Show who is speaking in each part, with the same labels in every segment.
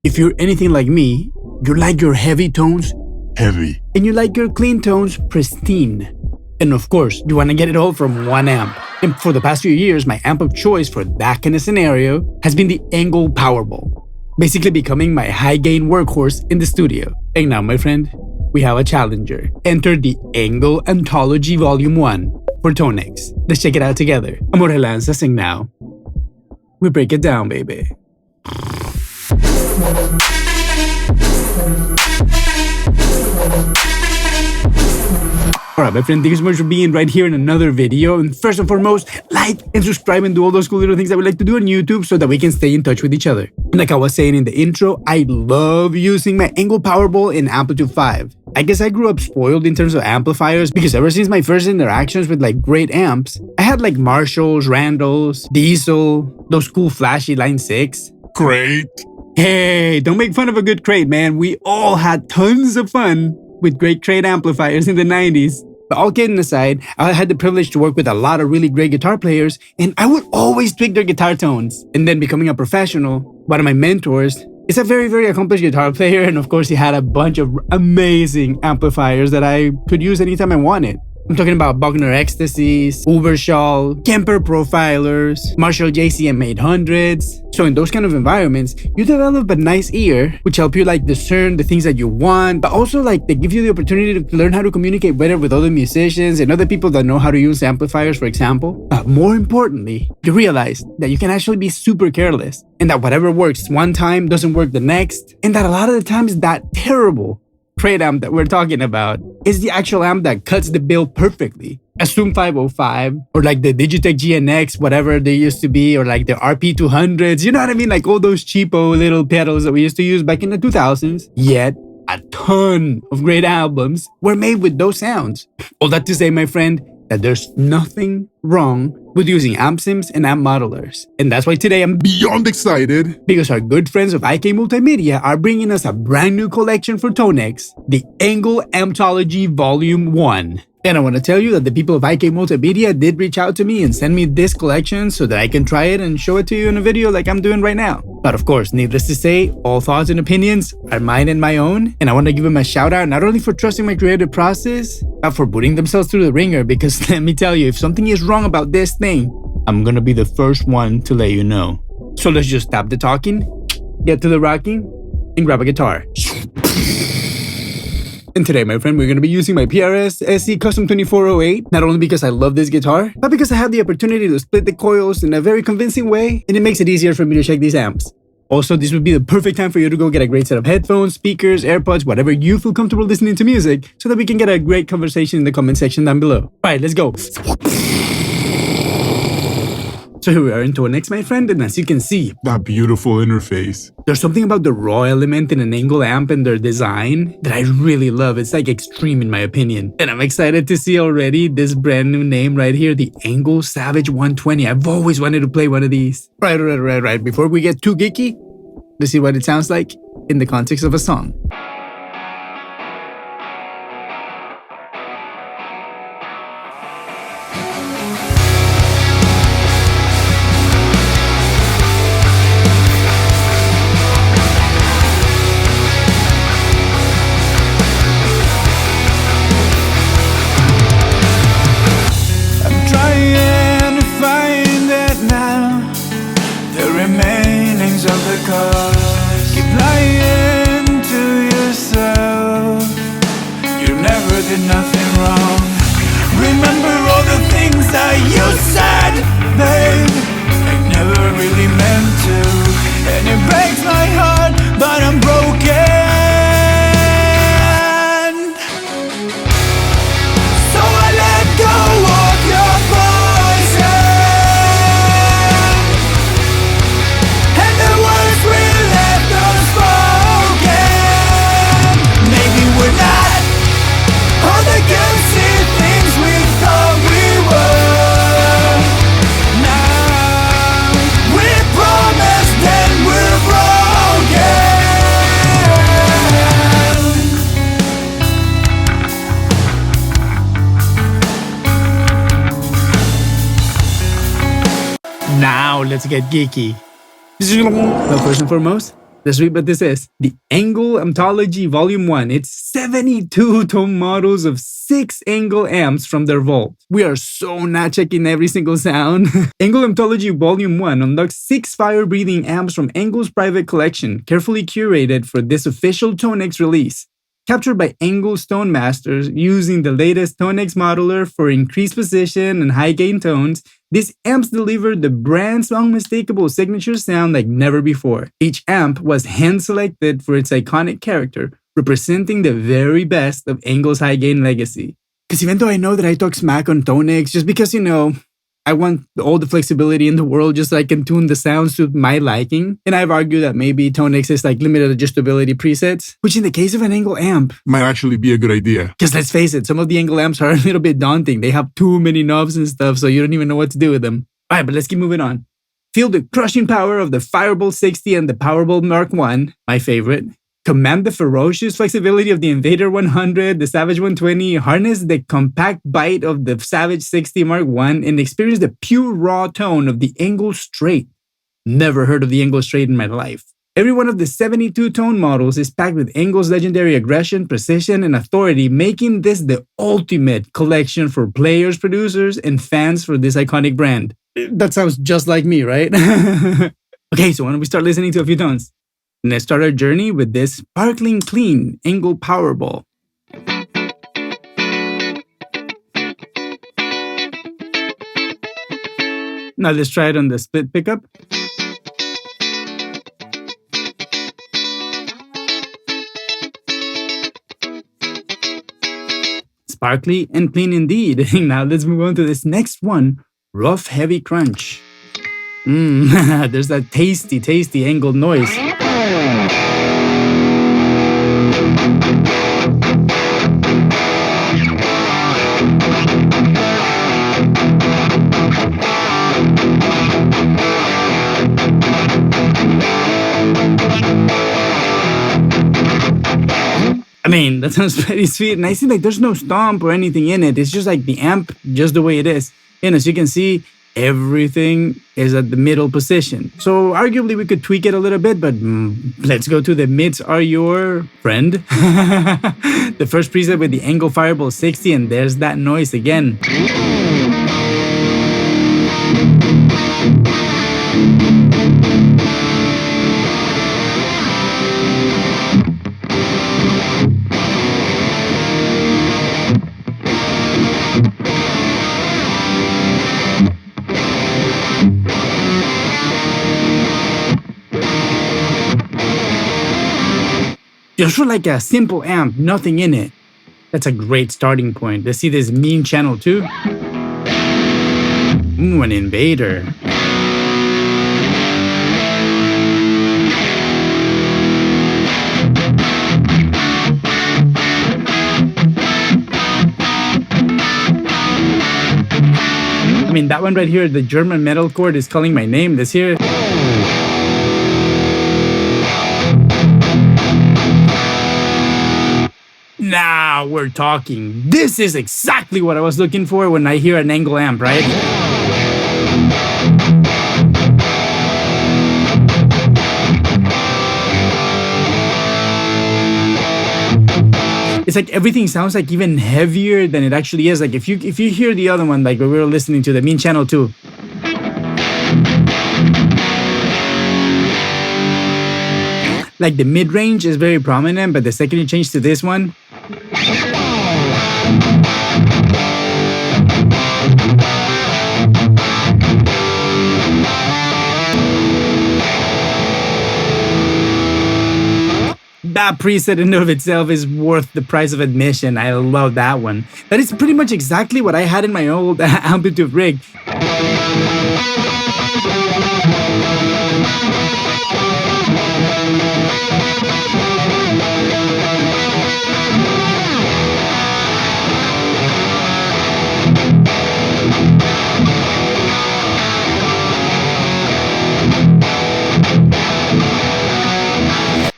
Speaker 1: If you're anything like me, you like your heavy tones
Speaker 2: Heavy.
Speaker 1: and you like your clean tones pristine. And of course, you want to get it all from one amp. And for the past few years, my amp of choice for that kind of scenario has been the ENGL Powerball, basically becoming my high-gain workhorse in the studio. And now, my friend, we have a challenger. Enter the ENGL AMPTHOLOGY Volume 1 for TONEX. Let's check it out together. Amor Lanza, sing now. We break it down, baby. Alright, my friend, thank you so much for being right here in another video. And first and foremost, like and subscribe and do all those cool little things that we like to do on YouTube so that we can stay in touch with each other. And like I was saying in the intro, I love using my ENGL Powerball in Amplitude 5. I guess I grew up spoiled in terms of amplifiers because ever since my first interactions with like great amps, I had like Marshalls, Randalls, Diesel, those cool flashy Line 6.
Speaker 2: Great.
Speaker 1: Hey, don't make fun of a good crate, man. We all had tons of fun with great crate amplifiers in the 90s. But all kidding aside, I had the privilege to work with a lot of really great guitar players, and I would always tweak their guitar tones. And then becoming a professional, one of my mentors is a very, very accomplished guitar player, and of course he had a bunch of amazing amplifiers that I could use anytime I wanted. I'm talking about Buckner Ecstasies, Uberschall, Kemper Profilers, Marshall JCM 800s. So in those kind of environments, you develop a nice ear, which help you like discern the things that you want, but also like they give you the opportunity to learn how to communicate better with other musicians and other people that know how to use amplifiers, for example. But more importantly, you realize that you can actually be super careless and that whatever works one time doesn't work the next, and that a lot of the times that terrible crate amp that we're talking about is the actual amp that cuts the bill perfectly. A Zoom 505 or like the Digitech GNX, whatever they used to be, or like the RP200s, you know what I mean? Like all those cheapo little pedals that we used to use back in the 2000s. Yet, a ton of great albums were made with those sounds. All that to say, my friend, that there's nothing wrong with using amp sims and amp modelers. And that's why today I'm
Speaker 2: Beyond excited.
Speaker 1: because our good friends of Ik Multimedia are bringing us a brand new collection for TONEX, the ENGL AMPTHOLOGY Volume 1. And I want to tell you that the people of Ik Multimedia did reach out to me and send me this collection so that I can try it and show it to you in a video like I'm doing right now. But of course, needless to say, all thoughts and opinions are mine and my own. And I want to give them a shout out not only for trusting my creative process, but for putting themselves through the ringer, because let me tell you, if something is wrong about this thing, I'm gonna be the first one to let you know. So let's just stop the talking, get to the rocking, and grab a guitar. And today, my friend, we're going to be using my PRS SE Custom 2408, not only because I love this guitar, but because I have the opportunity to split the coils in a very convincing way, and it makes it easier for me to check these amps. Also, this would be the perfect time for you to go get a great set of headphones, speakers, AirPods, whatever you feel comfortable listening to music, so that we can get a great conversation in the comment section down below. Alright, let's go. So here we are in TONEX, my friend, and as you can see,
Speaker 2: That beautiful interface.
Speaker 1: there's something about the raw element in an ENGL amp and their design that I really love. It's like extreme in my opinion. And I'm excited to see already this brand new name right here, the ENGL Savage 120. I've always wanted to play one of these. Right. Before we get too geeky, let's see what it sounds like in the context of a song.
Speaker 3: Keep lying to yourself. You never did nothing wrong. Remember all the things that you said, babe, I never really meant to. And it breaks my heart, but I'm broken. So I let go of your poison, and the words we left unspoken. Maybe we're not all the guilty things we thought we were. Now we promised and we're broken.
Speaker 1: Now let's get geeky. But first and foremost, Let's read what this is. The ENGL AMPTHOLOGY Volume 1. It's 72 tone models of 6 ENGL amps from their vault. We are so not checking every single sound. ENGL AMPTHOLOGY Volume 1 unlocks 6 fire-breathing amps from ENGL's private collection, carefully curated for this official TONEX release. Captured by ENGL's tone masters using the latest TONEX modeler for increased precision and high gain tones, these amps deliver the brand's unmistakable signature sound like never before. Each amp was hand-selected for its iconic character, representing the very best of ENGL's high gain legacy. Because even though I know that I talk smack on TONEX, just because, I want all the flexibility in the world just so I can tune the sounds to my liking. And I've argued that maybe TONEX is like limited adjustability presets, which in the case of an ENGL amp
Speaker 2: Might actually be a good idea.
Speaker 1: because let's face it, some of the ENGL amps are a little bit daunting. They have too many knobs and stuff, so you don't even know what to do with them. All right, but let's keep moving on. Feel the crushing power of the Firebolt 60 and the Powerbolt Mark 1, my favorite. Command the ferocious flexibility of the Invader 100, the Savage 120, harness the compact bite of the Savage 60 Mark 1, and experience the pure raw tone of the ENGL Straight. Never heard of the ENGL Straight in my life. Every one of the 72 tone models is packed with ENGL's legendary aggression, precision, and authority, making this the ultimate collection for players, producers, and fans for this iconic brand. That sounds just like me, right? Okay, so why don't we start listening to a few tones? Let's start our journey with this sparkling clean ENGL Powerball. Now let's try it on the split pickup. Sparkly and clean indeed. Now let's move on to this next one, rough heavy crunch. There's that tasty ENGL noise. I mean, that sounds pretty sweet. And I see like there's no stomp or anything in it. It's just like the amp, just the way it is. And as you can see, everything is at the middle position. So arguably we could tweak it a little bit, but let's go to the mids are your friend. The first preset with the ENGL Firebolt 60, and there's that noise again. Just for like a simple amp, nothing in it. That's a great starting point. Let's see this mean channel too. Ooh, an Invader. I mean, that one right here, the German metal chord is calling my name. This here. Now we're talking. This is exactly what I was looking for when I hear an ENGL amp, right? It's like everything sounds like even heavier than it actually is. Like if you hear the other one, like we were listening to the mean channel 2. Like the mid-range is very prominent, but the second you change to this one, that preset in and of itself is worth the price of admission. I love that one. That is pretty much exactly what I had in my old Amplitude rig.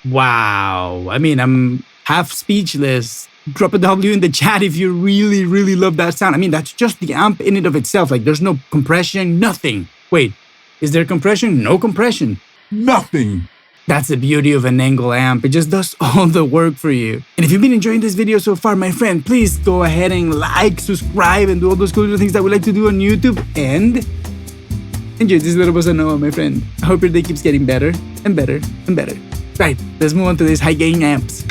Speaker 1: Wow. I mean, I'm half speechless. Drop a W in the chat if you really, really love that sound. I mean, that's just the amp in and of itself. Like, there's no compression, nothing. Wait, is there compression? No compression.
Speaker 2: Nothing.
Speaker 1: That's the beauty of an ENGL amp. It just does all the work for you. And if you've been enjoying this video so far, my friend, please go ahead and like, subscribe, and do all those cool things that we like to do on YouTube. And enjoy this little bossa nova, my friend. I hope your day keeps getting better and better and better. Right, let's move on to these high gain amps.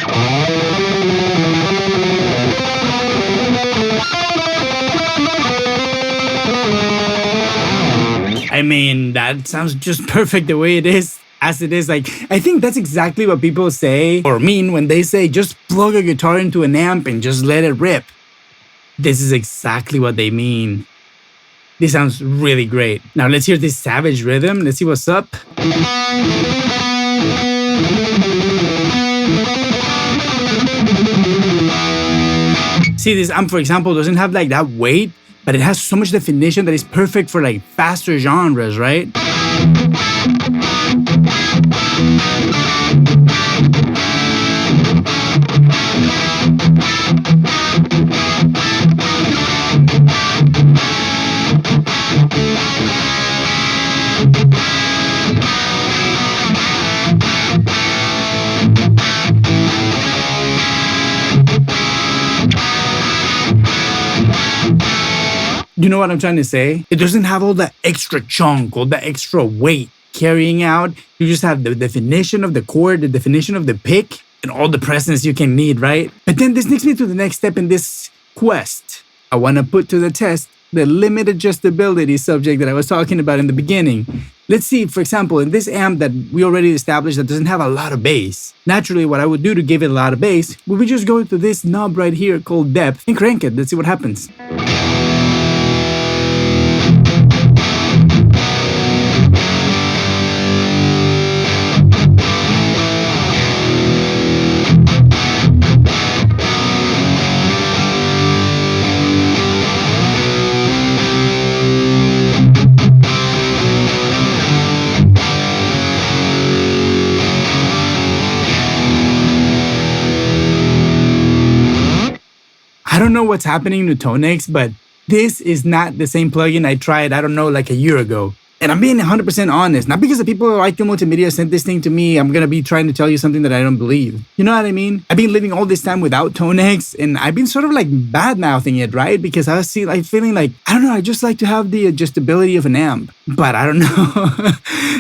Speaker 1: I mean, that sounds just perfect the way it is, as it is. Like, I think that's exactly what people say or mean when they say just plug a guitar into an amp and just let it rip. This is exactly what they mean. This sounds really great. Now let's hear this savage rhythm. Let's see what's up. See, this amp, for example, doesn't have like that weight, but it has so much definition that it's perfect for like faster genres, right? You know what I'm trying to say? It doesn't have all that extra chunk, all that extra weight carrying out. You just have the definition of the chord, the definition of the pick, and all the presence you can need, right? But then this takes me to the next step in this quest. I want to put to the test the limit adjustability subject that I was talking about in the beginning. Let's see, for example, in this amp that we already established that doesn't have a lot of bass. Naturally, what I would do to give it a lot of bass, we would just go to this knob right here called depth and crank it. Let's see what happens. I don't know what's happening to TONEX, but this is not the same plugin I tried, I don't know, like a year ago. And I'm being 100% honest, not because the people at Ik Multimedia sent this thing to me, I'm gonna be trying to tell you something that I don't believe. You know what I mean? I've been living all this time without TONEX, and I've been sort of like bad-mouthing it, right? Because I was feeling like, I don't know, I just like to have the adjustability of an amp. But I don't know.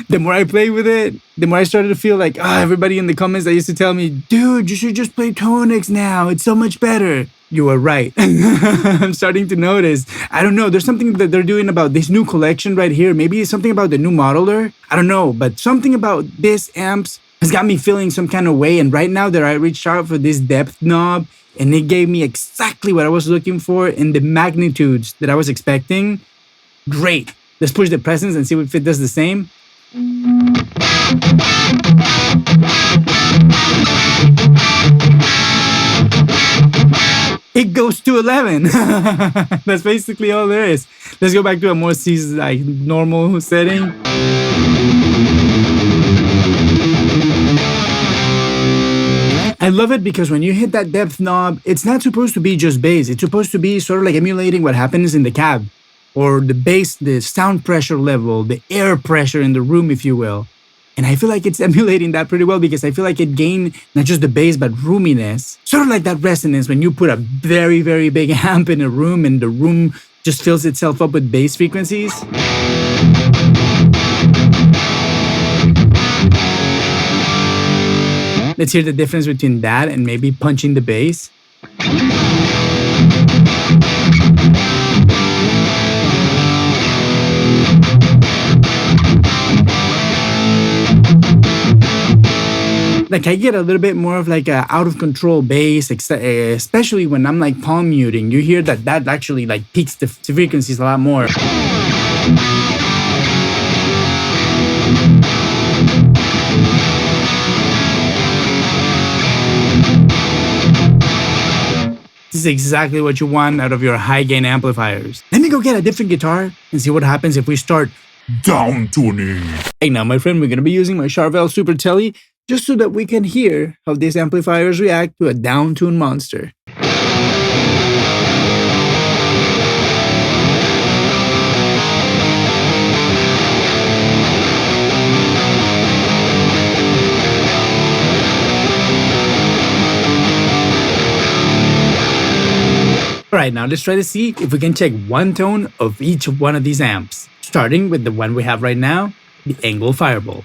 Speaker 1: The more I play with it, the more I started to feel like, everybody in the comments that used to tell me, dude, you should just play TONEX now, it's so much better. You were right. I'm starting to notice. I don't know. There's something that they're doing about this new collection right here. Maybe it's something about the new modeler. I don't know. But something about this amps has got me feeling some kind of way. And right now that I reached out for this depth knob, and it gave me exactly what I was looking for in the magnitudes that I was expecting. Great. Let's push the presence and see if it does the same. It goes to 11. That's basically all there is. Let's go back to a more like normal setting. I love it because when you hit that depth knob, it's not supposed to be just bass. It's supposed to be sort of like emulating what happens in the cab, or the bass, the sound pressure level, the air pressure in the room, if you will. And I feel like it's emulating that pretty well because I feel like it gained not just the bass, but roominess. Sort of like that resonance when you put a very, very big amp in a room and the room just fills itself up with bass frequencies. Let's hear the difference between that and maybe punching the bass. Like I get a little bit more of like a out of control bass, especially when I'm like palm muting. You hear that actually like peaks the frequencies a lot more. This is exactly what you want out of your high gain amplifiers. Let me go get a different guitar and see what happens if we start
Speaker 2: Down tuning.
Speaker 1: Hey now my friend, we're gonna be using my Charvel Super Tele just so that we can hear how these amplifiers react to a down-tuned monster. Alright, now let's try to see if we can check one tone of each one of these amps, starting with the one we have right now, the ENGL Fireball.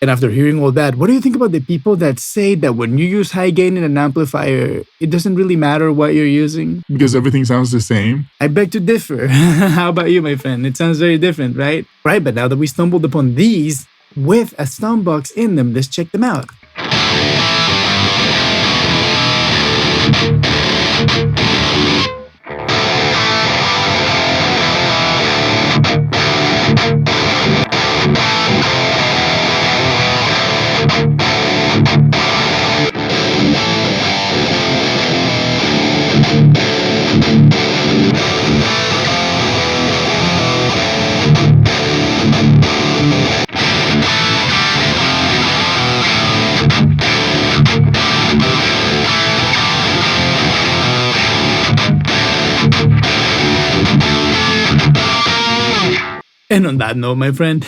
Speaker 1: And after hearing all that, what do you think about the people that say that when you use high gain in an amplifier, it doesn't really matter what you're using?
Speaker 2: Because everything sounds the same.
Speaker 1: I beg to differ. How about you, my friend? It sounds very different, right? Right, but now that we stumbled upon these with a sound box in them, let's check them out. And on that note, my friend,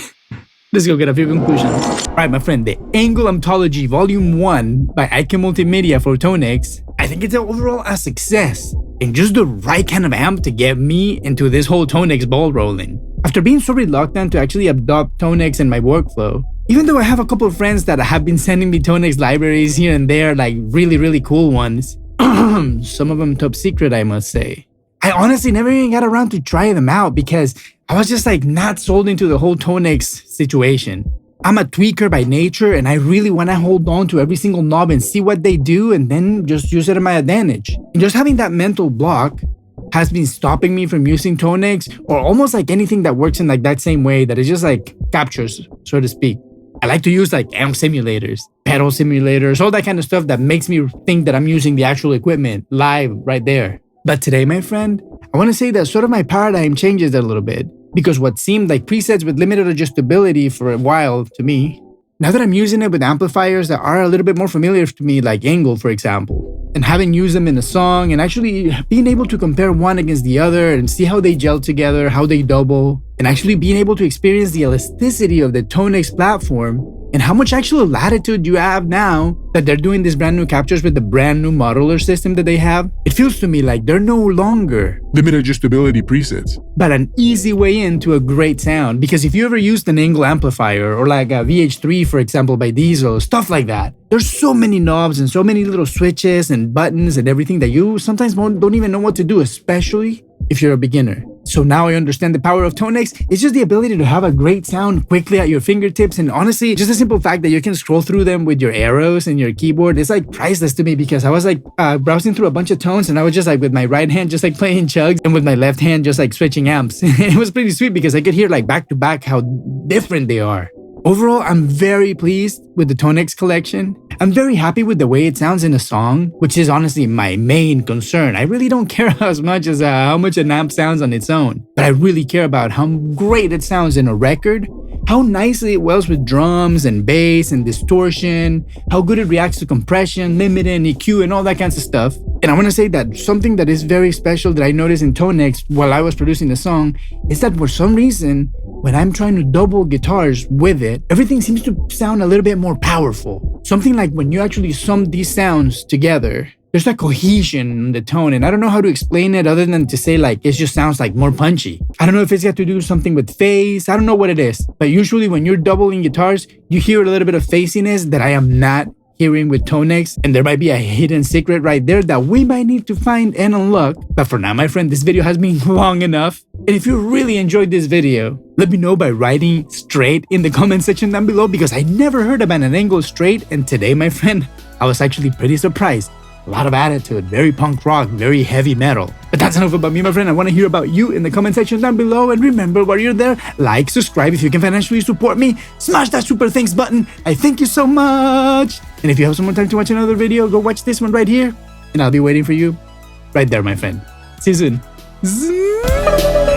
Speaker 1: let's go get a few conclusions. Alright, my friend, the ENGL AMPTHOLOGY Volume 1 by Ik Multimedia for TONEX, I think it's overall a success and just the right kind of amp to get me into this whole TONEX ball rolling. After being so reluctant to actually adopt TONEX in my workflow, even though I have a couple of friends that have been sending me TONEX libraries here and there, like really cool ones, some of them top secret, I must say, I honestly never even got around to try them out because I was just like not sold into the whole TONEX situation. I'm a tweaker by nature and I really want to hold on to every single knob and see what they do and then just use it to my advantage. And just having that mental block has been stopping me from using TONEX or almost like anything that works in like that same way that it just like captures, so to speak. I like to use like amp simulators, pedal simulators, all that kind of stuff that makes me think that I'm using the actual equipment live right there. But today, my friend, I want to say that sort of my paradigm changes a little bit because what seemed like presets with limited adjustability for a while to me, now that I'm using it with amplifiers that are a little bit more familiar to me, like ENGL, for example, and having used them in a song and actually being able to compare one against the other and see how they gel together, how they double, and actually being able to experience the elasticity of the TONEX platform and how much actual latitude you have now that they're doing these brand new captures with the brand new modular system that they have, it feels to me like they're no longer
Speaker 2: Limited adjustability presets.
Speaker 1: but an easy way into a great sound. Because if you ever used an ENGL amplifier or like a VH3, for example, by Diesel, stuff like that, there's so many knobs and so many little switches and buttons and everything that you sometimes don't even know what to do, especially if you're a beginner. So now I understand the power of TONEX. It's just the ability to have a great sound quickly at your fingertips. And honestly, just the simple fact that you can scroll through them with your arrows and your keyboard is like priceless to me because I was like browsing through a bunch of tones and I was just like with my right hand just like playing chugs and with my left hand just like switching amps. It was pretty sweet because I could hear like back to back how different they are. Overall, I'm very pleased with the TONEX collection. I'm very happy with the way it sounds in a song, which is honestly my main concern. I really don't care as much as how much an amp sounds on its own, but I really care about how great it sounds in a record, how nicely it wells with drums and bass and distortion, how good it reacts to compression, limit and EQ and all that kinds of stuff. And I want to say that something that is very special that I noticed in TONEX while I was producing the song is that for some reason, when I'm trying to double guitars with it, everything seems to sound a little bit more powerful. Something like when you actually sum these sounds together, there's a cohesion in the tone, and I don't know how to explain it other than to say like it just sounds like more punchy. I don't know if it's got to do something with phase, I don't know what it is, but usually when you're doubling guitars, you hear a little bit of phasiness that I am not hearing with TONEX, and there might be a hidden secret right there that we might need to find and unlock. But for now, my friend, this video has been long enough. And if you really enjoyed this video, let me know by writing straight in the comment section down below, because I never heard about an ENGL straight, and today, my friend, I was actually pretty surprised. A lot of attitude, very punk rock, very heavy metal. But that's enough about me, my friend. I want to hear about you in the comment section down below. And remember, while you're there, like, subscribe if you can financially support me. Smash that super thanks button. I thank you so much. And if you have some more time to watch another video, go watch this one right here. And I'll be waiting for you right there, my friend. See you soon.